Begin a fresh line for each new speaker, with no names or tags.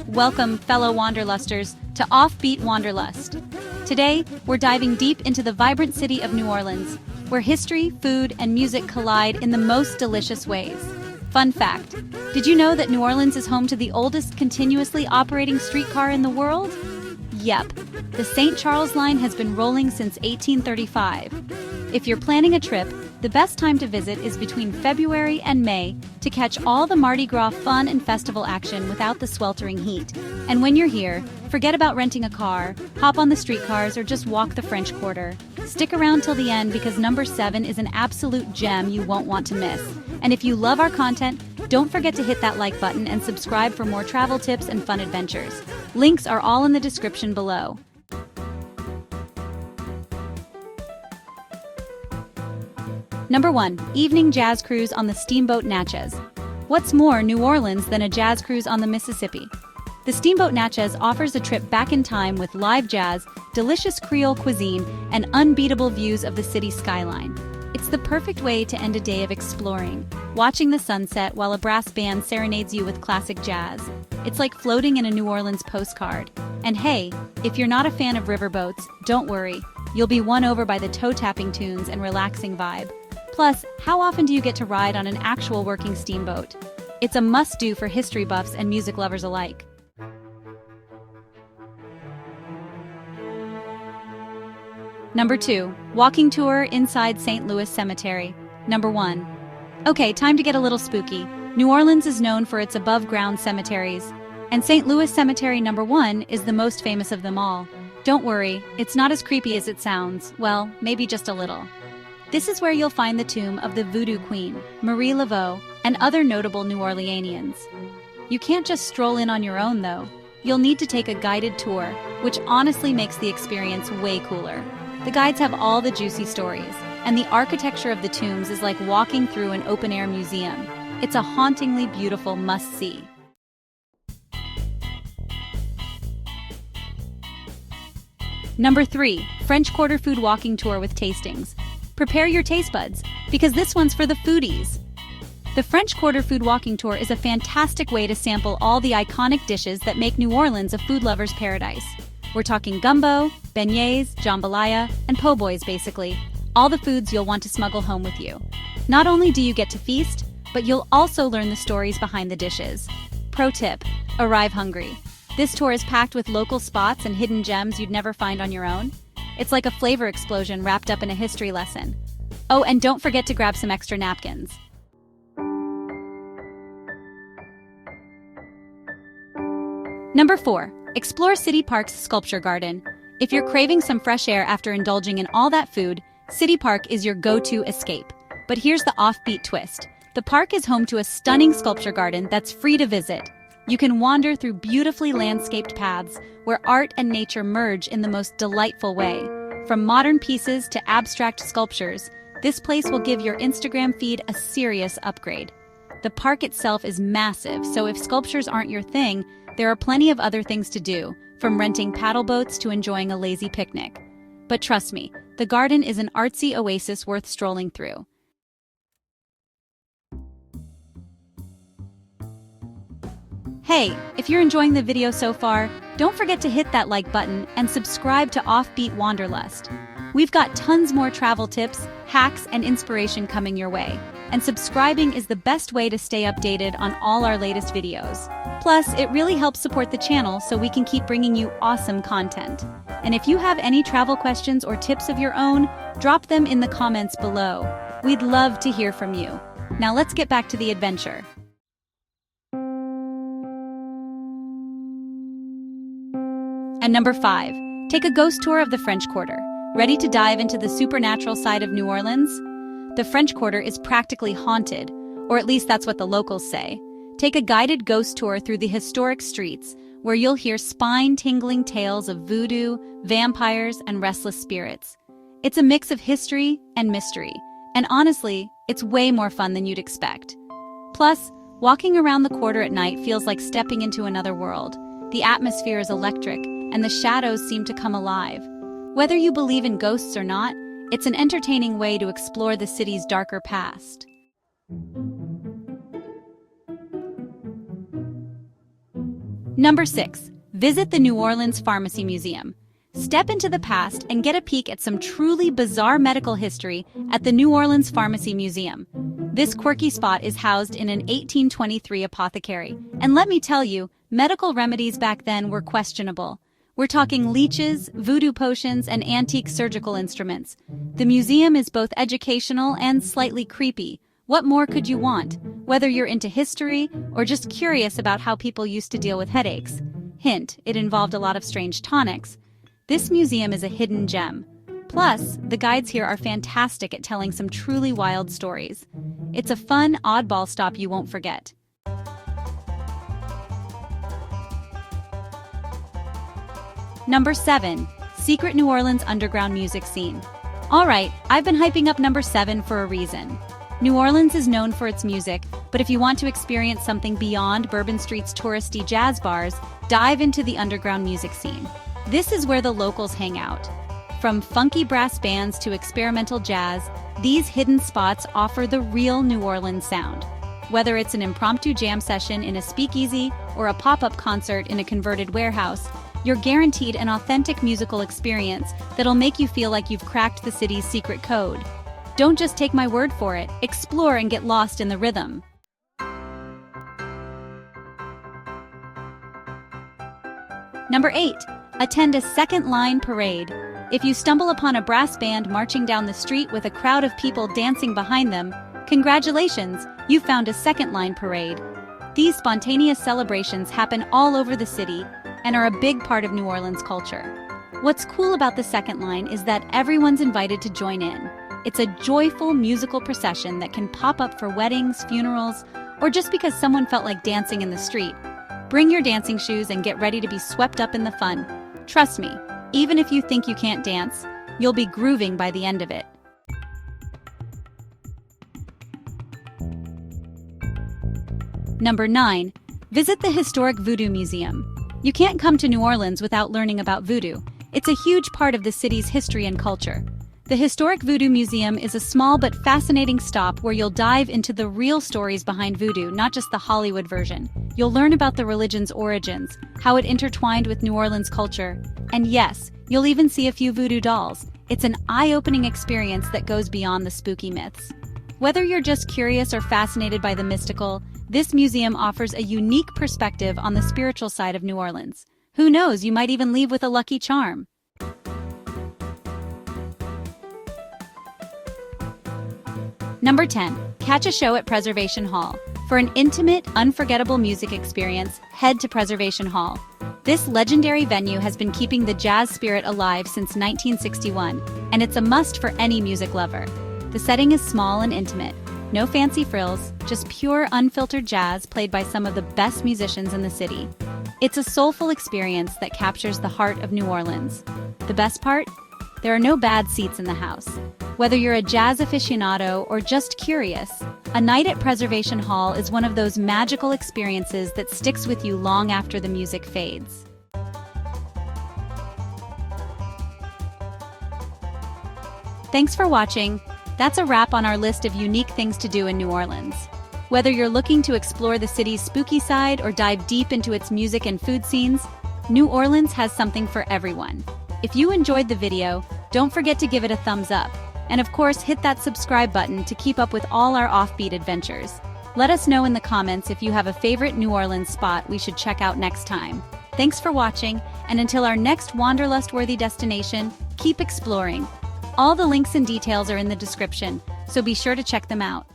Welcome, fellow Wanderlusters, to Offbeat Wanderlust. Today, we're diving deep into the vibrant city of New Orleans, where history, food, and music collide in the most delicious ways. Fun fact, did you know that New Orleans is home to the oldest continuously operating streetcar in the world? Yep, the St. Charles line has been rolling since 1835. If you're planning a trip, the best time to visit is between February and May to catch all the Mardi Gras fun and festival action without the sweltering heat. And when you're here, forget about renting a car, hop on the streetcars, or just walk the French Quarter. Stick around till the end because number 7 is an absolute gem you won't want to miss. And if you love our content, don't forget to hit that like button and subscribe for more travel tips and fun adventures. Links are all in the description below. Number 1. Evening Jazz Cruise on the Steamboat Natchez. What's more New Orleans than a jazz cruise on the Mississippi? The Steamboat Natchez offers a trip back in time with live jazz, delicious Creole cuisine, and unbeatable views of the city's skyline. It's the perfect way to end a day of exploring, watching the sunset while a brass band serenades you with classic jazz. It's like floating in a New Orleans postcard. And hey, if you're not a fan of riverboats, don't worry. You'll be won over by the toe-tapping tunes and relaxing vibe. Plus, how often do you get to ride on an actual working steamboat? It's a must-do for history buffs and music lovers alike. Number 2. Walking tour inside St. Louis Cemetery. Number 1. Okay, time to get a little spooky. New Orleans is known for its above-ground cemeteries, and St. Louis Cemetery Number 1 is the most famous of them all. Don't worry, it's not as creepy as it sounds. Well, maybe just a little. This is where you'll find the tomb of the Voodoo Queen, Marie Laveau, and other notable New Orleanians. You can't just stroll in on your own, though. You'll need to take a guided tour, which honestly makes the experience way cooler. The guides have all the juicy stories, and the architecture of the tombs is like walking through an open-air museum. It's a hauntingly beautiful must-see. Number 3. French Quarter Food Walking Tour with Tastings. Prepare your taste buds, because this one's for the foodies. The French Quarter Food Walking Tour is a fantastic way to sample all the iconic dishes that make New Orleans a food lover's paradise. We're talking gumbo, beignets, jambalaya, and po' boys basically. All the foods you'll want to smuggle home with you. Not only do you get to feast, but you'll also learn the stories behind the dishes. Pro tip, arrive hungry. This tour is packed with local spots and hidden gems you'd never find on your own. It's like a flavor explosion wrapped up in a history lesson. Oh, and don't forget to grab some extra napkins. Number 4. Explore City Park's Sculpture Garden. If you're craving some fresh air after indulging in all that food, City Park is your go-to escape. But here's the offbeat twist. The park is home to a stunning sculpture garden that's free to visit. You can wander through beautifully landscaped paths where art and nature merge in the most delightful way. From modern pieces to abstract sculptures, this place will give your Instagram feed a serious upgrade. The park itself is massive, so if sculptures aren't your thing, there are plenty of other things to do, from renting paddle boats to enjoying a lazy picnic. But trust me, the garden is an artsy oasis worth strolling through. Hey, if you're enjoying the video so far, don't forget to hit that like button and subscribe to Offbeat Wanderlust. We've got tons more travel tips, hacks, and inspiration coming your way. And subscribing is the best way to stay updated on all our latest videos. Plus, it really helps support the channel so we can keep bringing you awesome content. And if you have any travel questions or tips of your own, drop them in the comments below. We'd love to hear from you. Now let's get back to the adventure. And number 5, take a ghost tour of the French Quarter. Ready to dive into the supernatural side of New Orleans? The French Quarter is practically haunted, or at least that's what the locals say. Take a guided ghost tour through the historic streets, where you'll hear spine-tingling tales of voodoo, vampires, and restless spirits. It's a mix of history and mystery, and honestly, it's way more fun than you'd expect. Plus, walking around the quarter at night feels like stepping into another world. The atmosphere is electric, and the shadows seem to come alive. Whether you believe in ghosts or not, it's an entertaining way to explore the city's darker past. Number 6. Visit the New Orleans Pharmacy Museum. Step into the past and get a peek at some truly bizarre medical history at the New Orleans Pharmacy Museum. This quirky spot is housed in an 1823 apothecary. And let me tell you, medical remedies back then were questionable. We're talking leeches, voodoo potions, and antique surgical instruments. The museum is both educational and slightly creepy. What more could you want? Whether you're into history or just curious about how people used to deal with headaches. Hint, it involved a lot of strange tonics. This museum is a hidden gem. Plus, the guides here are fantastic at telling some truly wild stories. It's a fun, oddball stop you won't forget. Number 7. Secret New Orleans underground music scene. Alright, I've been hyping up number 7 for a reason. New Orleans is known for its music, but if you want to experience something beyond Bourbon Street's touristy jazz bars, dive into the underground music scene. This is where the locals hang out. From funky brass bands to experimental jazz, these hidden spots offer the real New Orleans sound. Whether it's an impromptu jam session in a speakeasy or a pop-up concert in a converted warehouse, you're guaranteed an authentic musical experience that'll make you feel like you've cracked the city's secret code. Don't just take my word for it, explore and get lost in the rhythm. Number 8. Attend a second-line parade. If you stumble upon a brass band marching down the street with a crowd of people dancing behind them, congratulations, you found a second-line parade. These spontaneous celebrations happen all over the city and are a big part of New Orleans culture. What's cool about the second line is that everyone's invited to join in. It's a joyful musical procession that can pop up for weddings, funerals, or just because someone felt like dancing in the street. Bring your dancing shoes and get ready to be swept up in the fun. Trust me, even if you think you can't dance, you'll be grooving by the end of it. Number 9. Visit the historic Voodoo Museum. You can't come to New Orleans without learning about voodoo. It's a huge part of the city's history and culture. The Historic Voodoo Museum is a small but fascinating stop where you'll dive into the real stories behind voodoo, not just the Hollywood version. You'll learn about the religion's origins, how it intertwined with New Orleans culture, and yes, you'll even see a few voodoo dolls. It's an eye-opening experience that goes beyond the spooky myths. Whether you're just curious or fascinated by the mystical, this museum offers a unique perspective on the spiritual side of New Orleans. Who knows, you might even leave with a lucky charm. Number 10. Catch a show at Preservation Hall. For an intimate, unforgettable music experience, head to Preservation Hall. This legendary venue has been keeping the jazz spirit alive since 1961, and it's a must for any music lover. The setting is small and intimate. No fancy frills, just pure, unfiltered jazz played by some of the best musicians in the city. It's a soulful experience that captures the heart of New Orleans. The best part? There are no bad seats in the house. Whether you're a jazz aficionado or just curious, a night at Preservation Hall is one of those magical experiences that sticks with you long after the music fades. Thanks for watching. That's a wrap on our list of unique things to do in New Orleans. Whether you're looking to explore the city's spooky side or dive deep into its music and food scenes, New Orleans has something for everyone. If you enjoyed the video, don't forget to give it a thumbs up. And of course, hit that subscribe button to keep up with all our offbeat adventures. Let us know in the comments if you have a favorite New Orleans spot we should check out next time. Thanks for watching, and until our next Wanderlust-worthy destination, keep exploring. All the links and details are in the description, so be sure to check them out.